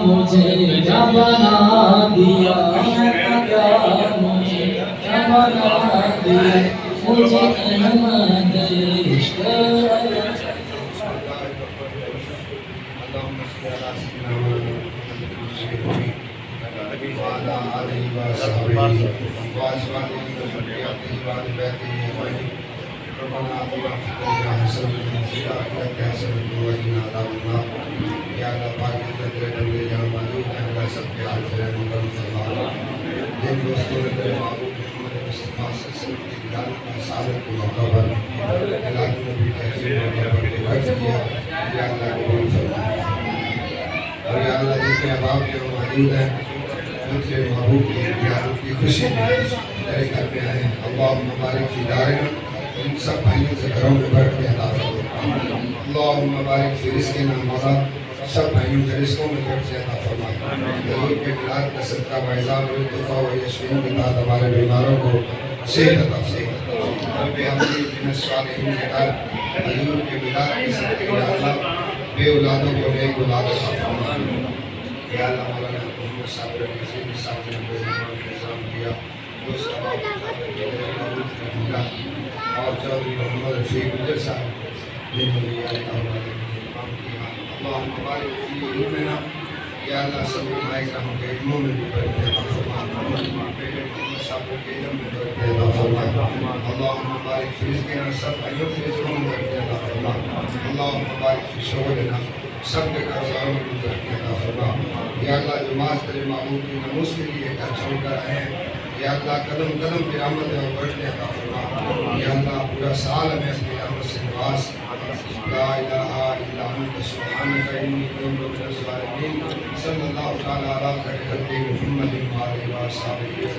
مجھے کیا بنا دیا، خدا مجھے کیا بنا دیا، مجھے احمد عشق وعلى آله وصحبه وأزواجه وذريته وآل بيته أجمعين. ربنا آتنا في الدنيا حسنة وفي الآخرة حسنة وقنا عذاب النار. یا اللہ پاک تیرے بندے جہاں موجود ہیں اللہ سب کے حال خیر مکرم فرما. جن دوستوں نے تیرے محبوب محمد مصطفیٰ صلی اللہ علیہ وسلم کی ولادت کا سعادت کے موقع پر میلاد نبی تہذیب موقع پر خرچ کیا، یا اللہ قبول فرما. اور یا اللہ جتنے احباب یہاں موجود ہیں تیرے محبوب کی ولادت کی خوشی میں تیرے گھر پہ آئے ہیں. اللہم بارک فی دارنا، ان سب بھائیوں سے گھروں میں برکت عطا فرما. اللہم بارک فی رزقنا مولا، سب بھائیوں کے رزقوں میں برکت عطا فرما. حضور کے میلاد کا صدقہ باعزاب الطفا و یشفین کے بعد ہمارے بیماروں کو صحت عطا فرما. رب حمدی بن الصالحین کے بعد حضور کے میلاد کے صدقے یا اللہ بے اولادوں کو نیک اولاد عطا فرما. یا اللہ مولانا محمد صابر علیہ صاحب نے انتظام کیا، دوست احباب اور چودھری محمد رفیق گجر صاحب جنہوں نے یہ کام کیا. اللہم بارک فی علمنا، یا اللہ سب علماء کرام کے علموں میں بھی برکت عطا فرما. بیٹے محمد صاحب کے علم میں برکت عطا فرما. اللہم بارک فی رزقنا، سب بھائیوں کے رزقوں میں برکت عطا فرما. اللہم بارک فی شغلنا، سب کے کاروباروں میں برکت عطا فرما. یا اللہ جو معاذ تیرے محبوب کی ناموس کے لیے گھر چھوڑ کر آئے ہیں، یا اللہ قدم قدم کی رحمت اور برکت عطا فرما. یا اللہ پورا سال ہمیں اپنی رحمت سے نواز. لا الہ الا انت سبحانک انی کنت من الظالمین. صلی اللہ تعالی علی خیر خلق محمد و آلہ و صحبہ